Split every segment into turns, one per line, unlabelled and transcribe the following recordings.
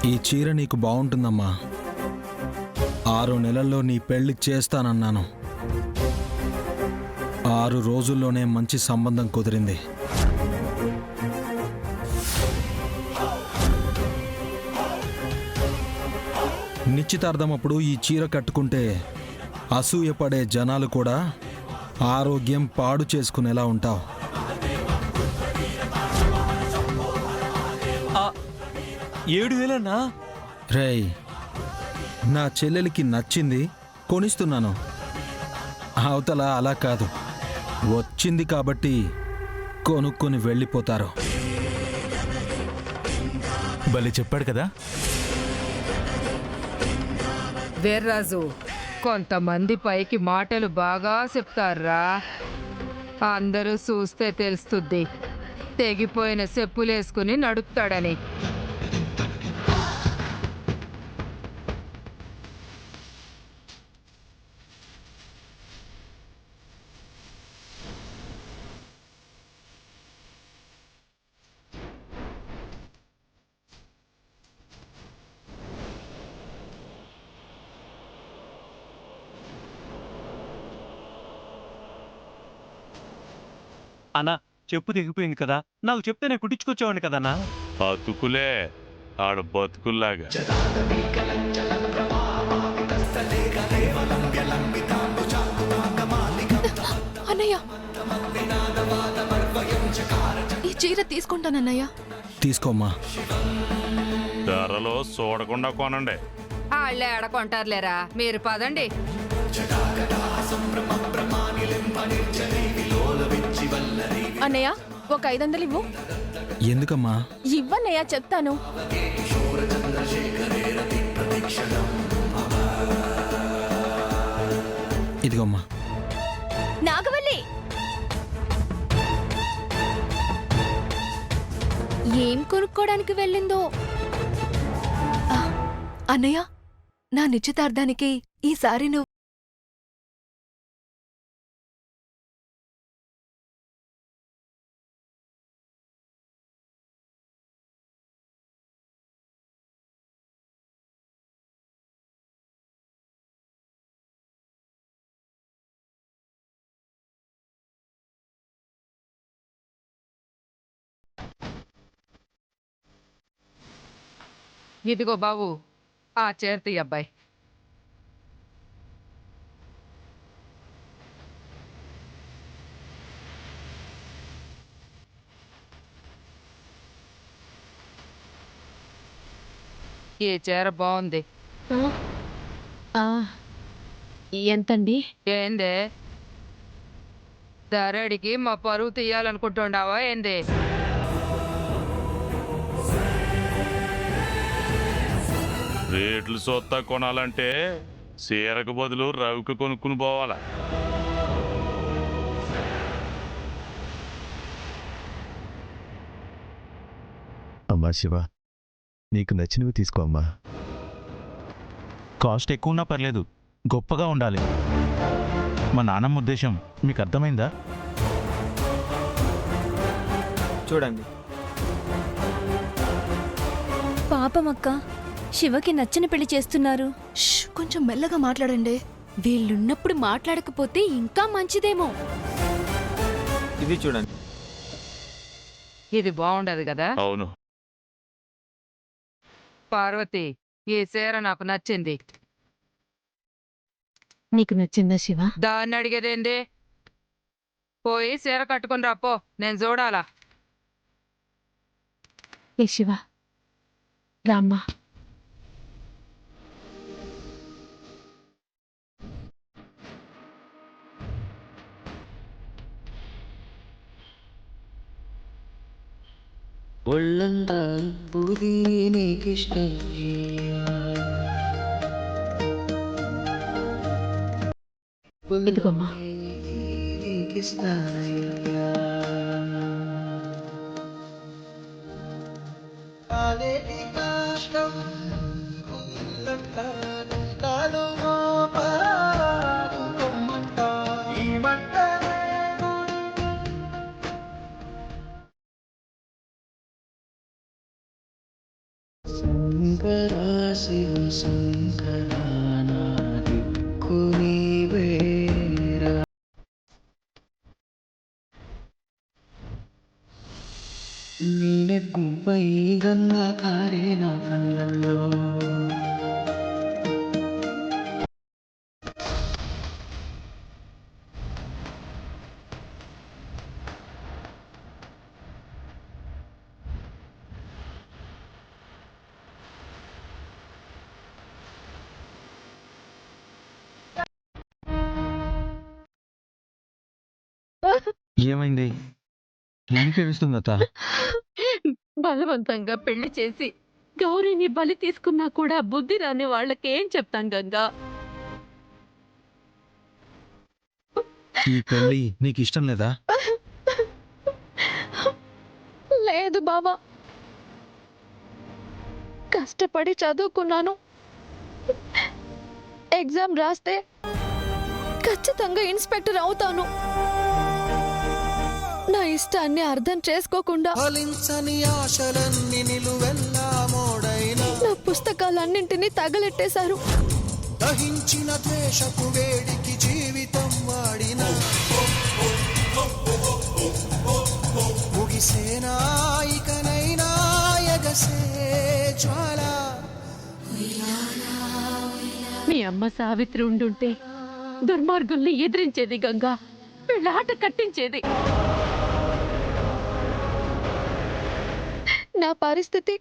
ఈ చీర నీకు బాగుంటుందమ్మా. 6 నెలల్లో నీ పెళ్లి చేస్తానన్నాను. 6 రోజుల్లోనే మంచి సంబంధం కుదిరింది. నిశ్చితార్థమప్పుడు ఈ చీర కట్టుకుంటే అసూయపడే జనాలు కూడా ఆరోగ్యం పాడు చేసుకునేలా ఉంటావు.
7,000
రేయ్, నా చెల్లెలికి నచ్చింది కొనిస్తున్నాను. అవతల అలా కాదు, వచ్చింది కాబట్టి కొనుక్కొని వెళ్ళిపోతారు.
భలే చెప్పాడు కదా.
వీర్రాజు, కొంతమంది పైకి మాటలు బాగా చెప్తారా, అందరూ చూస్తే తెలుస్తుంది తెగిపోయిన చెప్పులేసుకుని నడుపుతాడని.
అన్నా, చెప్పు తెగిపోయింది కదా, నాకు చెప్తే నేను కుట్టించుకొచ్చేవాడిని కదన్నా.
అతుకులే ఆడ బతుకుల్లాగా.
అన్నయ్య, ఈ చీర తీసుకుంటానన్నయ్య.
తీసుకోమ్మా.
ధరలో చూడకుండా కొనండి.
వాళ్ళే ఆడకొంటారులేరా, మీరు పదండి.
అన్నయ్య, ఒక 500 ఇవ్వు.
ఎందుకమ్మా?
ఇవ్వన్నయ్య, చెప్తాను.
ఇదిగోమ్మా.
నాగవల్లి, ఏం కొనుక్కోడానికి వెళ్ళిందో. అన్నయ్య, నా నిశ్చితార్థానికి ఈసారి నువ్వు
ఇదిగో బాబు, ఆ చేర్తి అబ్బాయి. ఈ చీర బాగుంది.
ఎంతండి?
ఏందే, ధరడికి మా పరువు తీయాలనుకుంటుండావా ఏంది?
రేట్లు సొత్తా కొనాలంటే చీరకు బదులు రవికి కొనుక్కుని పోవాలా.
అమ్మా శివ, నీకు నచ్చినవి తీసుకో అమ్మా. కాస్ట్ ఎక్కువ ఉన్నా పర్లేదు, గొప్పగా ఉండాలి. మా నాన్నమ్మ ఉద్దేశం మీకు అర్థమైందా?
చూడండి.
పాపమక్క, శివకి నచ్చని పెళ్లి చేస్తున్నారు.
కొంచెం మెల్లగా మాట్లాడండి. వీళ్ళున్నప్పుడు మాట్లాడకపోతే ఇంకా మంచిదేమో.
ఇది చూడండి.
ఇది బాగుండదు కదా.
అవును.
పార్వతి, ఈ చీర నాకు నచ్చింది.
నీకు నచ్చిందా శివ?
దాన్ని అడిగేదేంది? పోయి చీర కట్టుకుని రాపో, నేను చూడాలా.
ఏ శివ, రామ్మా.
ఒళ్ళంతా పూరి నీకిష్టం.
ఇదిగోమ్మా.
నీకిస్తానయ్యా. కాలేటి కష్టం ఒళ్ళంతా నాలో పాడుకోమంట. ఈ మంటనే గుడి శృంగరాశిలో శృంగరానాది కునివేరా నీనే గుబ్బై గన్న కారే నా కళ్ళల్లో
ఏమైంది? ఏమిస్తుంది
బలవంతంగా పెళ్లి చేసి గౌరీని బలి తీసుకున్నా కూడా బుద్ధి రాని వాళ్ళకేం చెప్తాం గంగా?
ఈ పెళ్ళి నీకు ఇష్టం లేదా?
లేదు బావా, కష్టపడి చదువుకున్నాను. ఎగ్జామ్ రాస్తే ఖచ్చితంగా ఇన్స్పెక్టర్ అవుతాను. నా ఇష్టాన్ని అర్థం చేసుకోకుండా
ఫలించని ఆశలన్నీ నిలువెల్లా మోడైనా
నా పుస్తకాలన్నింటినీ తగలెట్టేశారు.
దహించిన ద్వేషపు వేడికి జీవితం వాడిన ముగిసేనా ఇకనైనా ఎగసే జ్వాల.
మీ అమ్మ సావిత్రి ఉండుంటే దుర్మార్గుల్ని ఎదిరించేది గంగా, పెళ్ళాట కట్టించేది.
నా పరిస్థితి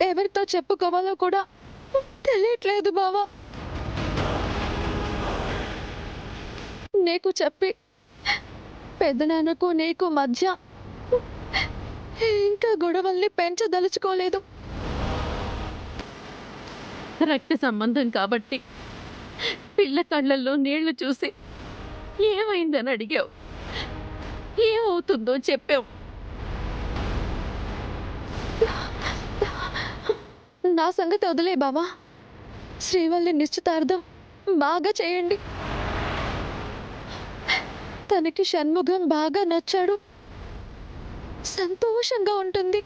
ఎవరితో చెప్పుకోవాలో కూడా తెలియట్లేదు బావా. నీకు చెప్పి పెద్దనాన్నకు నీకు మధ్య ఇంకా గొడవల్ని పెంచదలుచుకోలేదు.
రక్త సంబంధం కాబట్టి పిల్ల కళ్ళల్లో నీళ్లు చూసి ఏమైందని అడిగావు, ఏమవుతుందో చెప్పావు.
నా సంగతి వదిలే బావా, శ్రీవల్లి నిశ్చితార్థం బాగా చేయండి. తనకి షణ్ముఖం బాగా నచ్చాడు, సంతోషంగా ఉంటుంది.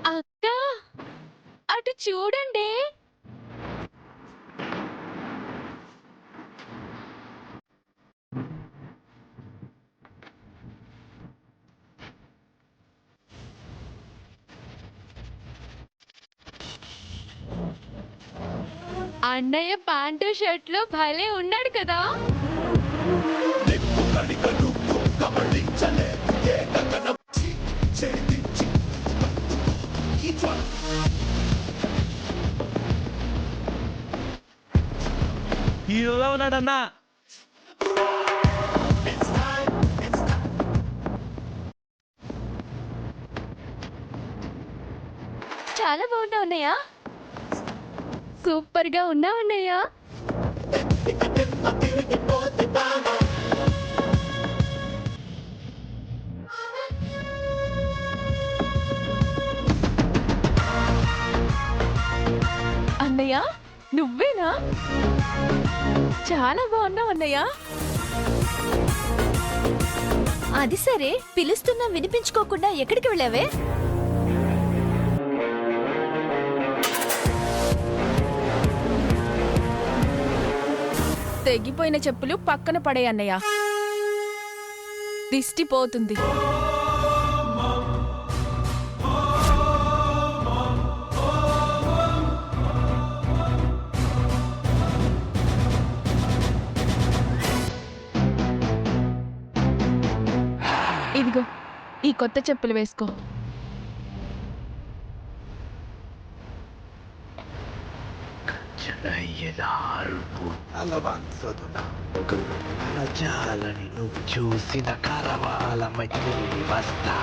అక్క, అటు చూడండి. అన్నయ్య ప్యాంటు షర్ట్లో భలే ఉన్నాడు కదా.
హీరోలా ఉన్నాడన్నా.
చాలా బాగున్నావు అన్నయ్య, సూపర్ గా ఉన్నావు అన్నయ్య. అన్నయ్య నువ్వేనా? చాలా బాగున్నావు అన్నయ్య.
అది సరే, పిలుస్తున్నా వినిపించుకోకుండా ఎక్కడికి వెళ్ళావే?
తెగిపోయిన చెప్పులు పక్కన పడే అన్నయ్య, దిష్టి పోతుంది. ఇదిగో ఈ కొత్త చెప్పులు వేసుకో.
అరుపు అలవంచదున అలజాలని నువ్వు చూసిన కరవాలమై తిరిగి వస్తా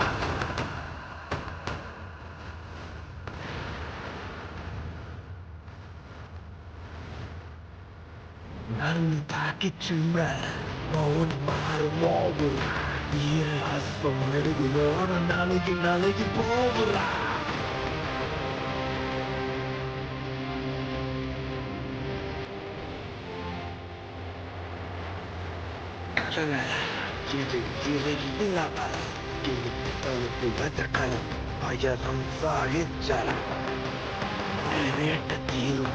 నన్ను తాకి చూడ మౌన్ మారు మోగురా ఈ హస్తం మెరుగులోన నలిగి పోవురా భజనం సాగించాల తీరు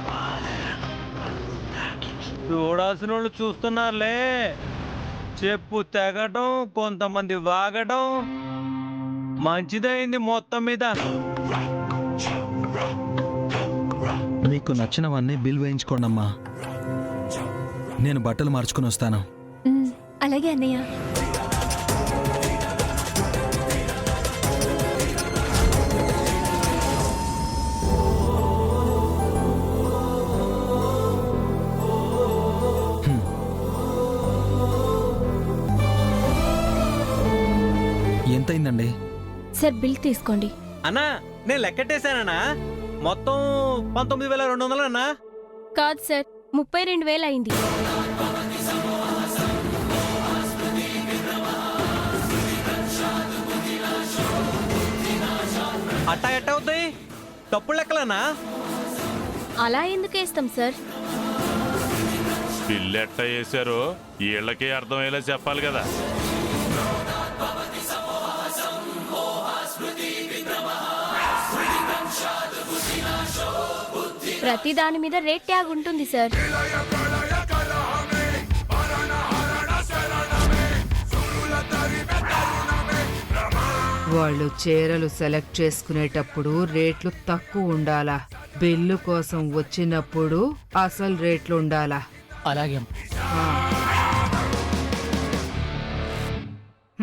చూడాల్సిన వాళ్ళు చూస్తున్నారులే. చెప్పు తెగటం, కొంతమంది వాగటం మంచిదైంది మొత్తం మీద.
మీకు నచ్చినవన్నీ బిల్ వేయించుకోండి అమ్మా. నేను బట్టలు మార్చుకుని వస్తాను.
అలాగే అన్నయ్య.
ఎంతైందండి?
సార్ బిల్ తీసుకోండి.
అన్నా నేను లెక్కట్టేశానన్నా, మొత్తం 19,200 అన్నా.
కాదు సార్, 32,000 అయింది.
అట్టా ఎట్ట అవుతాయి? తప్పుడు లెక్కలన్నా.
అలా ఎందుకు వేస్తాం సార్?
బిల్లు ఎట్టా వేశారో వీళ్ళకి అర్థమయ్యేలా చెప్పాలి కదా.
ప్రతి దాని మీద రేట్ ట్యాగ్ ఉంటుంది సార్.
వాళ్ళు చీరలు సెలెక్ట్ చేసుకునేటప్పుడు రేట్లు తక్కువ ఉండాలా, బిల్లు కోసం వచ్చినప్పుడు అసలు రేట్లు ఉండాలా.
అలాగే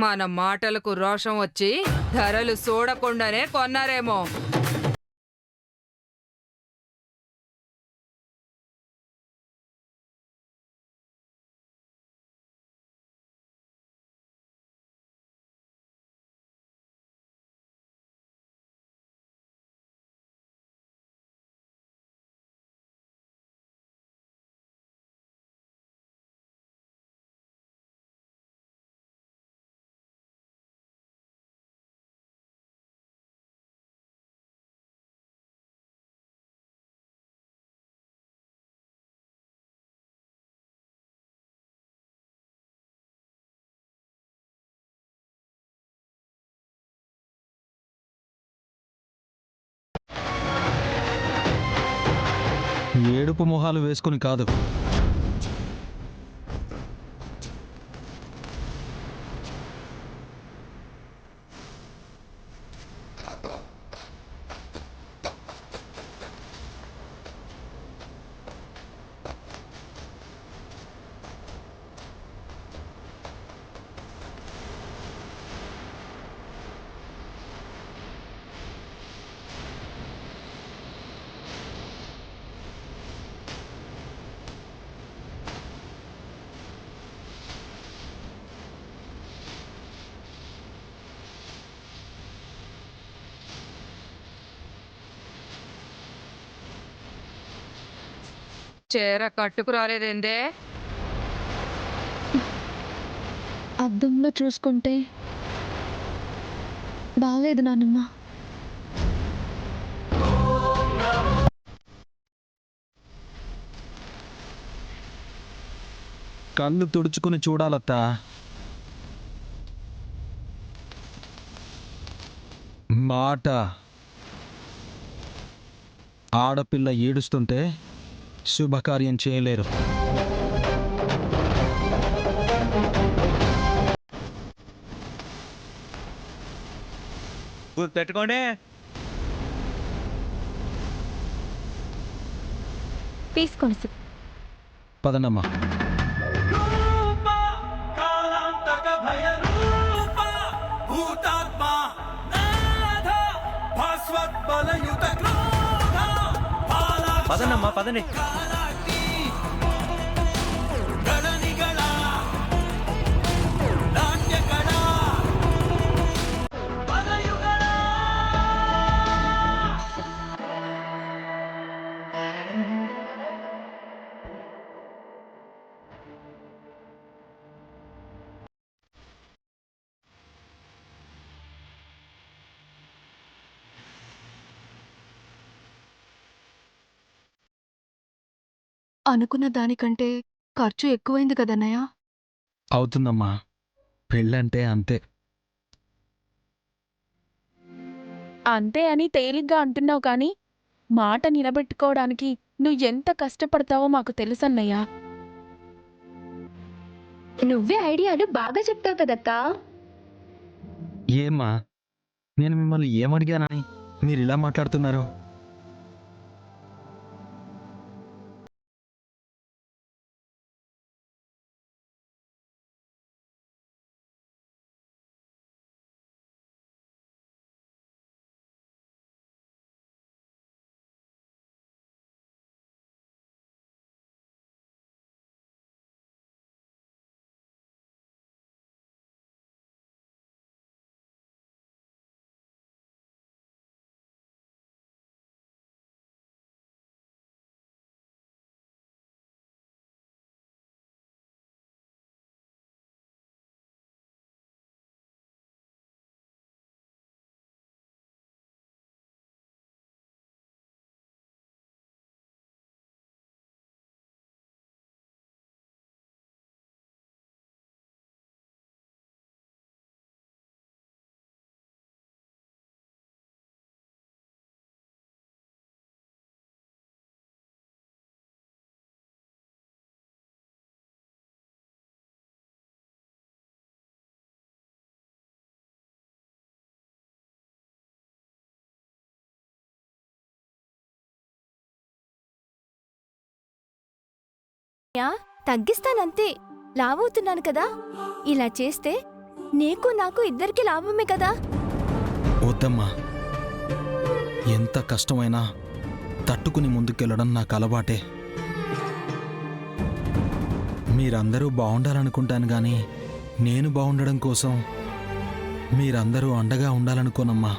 మన మాటలకు రోషం వచ్చి ధరలు చూడకుండానే కొన్నారేమో.
ఏడుపు మొహాలు వేసుకుని కాదు,
చీర కట్టుకు రాలేదేందే?
అద్దంలో చూసుకుంటే బాగలేదు నాన్నమ్మ.
కళ్ళు తుడుచుకుని చూడాలత్తా. మాట ఆడపిల్ల ఏడుస్తుంటే శుభకార్యం చేయలేరు.
పెట్టుకోండి.
తీసుకోండి సార్.
పదనమ్మా.
పదండమ్మా, పదండి.
అనుకున్న దానికంటే ఖర్చు ఎక్కువైంది కదన్నయ్య.
అవుతుందమ్మా, పెళ్ళంటే అంతే.
అంతే అని తేలిగ్గా అంటున్నావు కానీ మాట నిలబెట్టుకోవడానికి నువ్వు ఎంత కష్టపడతావో మాకు తెలుసన్నయ్యా.
నువ్వే ఐడియాలు బాగా చెప్తావు కదక్కా.
ఏమ్మా, నేను మిమ్మల్ని ఏమడిగానని మీరు ఇలా మాట్లాడుతున్నారు?
తగ్గిస్తానంతే, లావవుతున్నాను కదా. ఇలా చేస్తే నీకు నాకు ఇద్దరికి లాభమే కదా.
వద్దమ్మా, ఎంత కష్టమైనా తట్టుకుని ముందుకెళ్ళడం నాకు అలవాటే. మీరందరూ బాగుండాలనుకుంటాను కానీ నేను బాగుండడం కోసం మీరందరూ అండగా ఉండాలనుకోనమ్మా.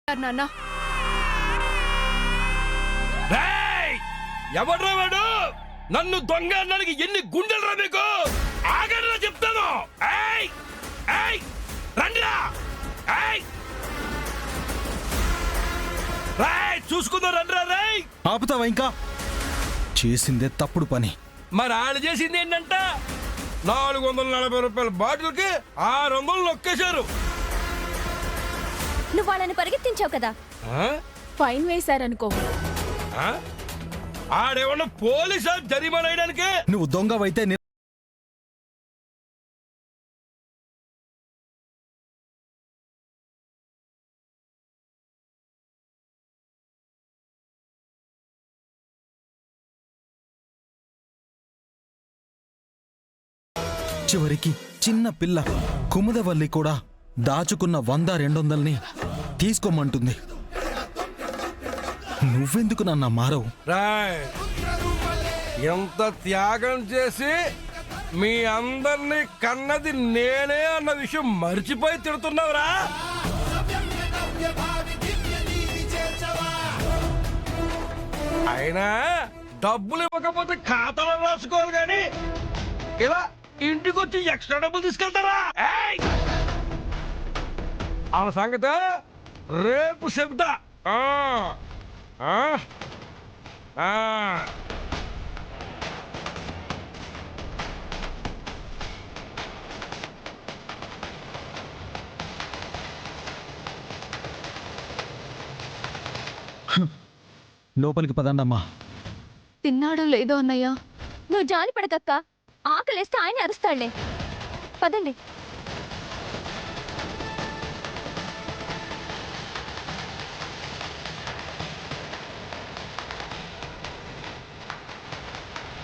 నాన్న,
ఎవడ్రా వాడు? నన్ను దొంగ అన్నానికి ఎన్ని గుండెలు మీకు? ఆగడ్రా చెప్తాను. రండిరా, చూసుకుందాం. రండిరా.
ఆపుతావా ఇంకా? చేసిందే తప్పుడు పని.
మరి ఆడు చేసింది ఏంటంట? 440 రూపాయల బాటిల్కి 600 నొక్కేశారు.
నువ్వు వాళ్ళని పరిగెత్తించావు కదా.
ఫైన్ వేశారనుకో.
ఆడేమన్నా పోలీసా జరిమానా వేయడానికి?
నువ్వు దొంగవైతే చివరికి చిన్న పిల్ల కుముదవల్లి కూడా దాచుకున్న 100-200ని తీసుకోమంటుంది. నువ్వెందుకు నన్ను మారవు?
ఎంత త్యాగం చేసి మీ అందరినీ కన్నది నేనే అన్న విషయం మర్చిపోయి తిడుతున్నావురా? అయినా డబ్బులు ఇవ్వకపోతే ఖాతాలో రాసుకోవాలి కానీ ఇలా ఇంటికి వచ్చి ఎక్స్ట్రా డబ్బులు తీసుకెళ్తారా? ఆ సంగతి రేపు చెప్తా.
లోపలికి పదండమ్మా.
తిన్నాడో లేదో అన్నయ్య. నువ్వు జాలి పడకక్క, ఆకలేస్తే ఆయన అరుస్తాడులే. పదండి.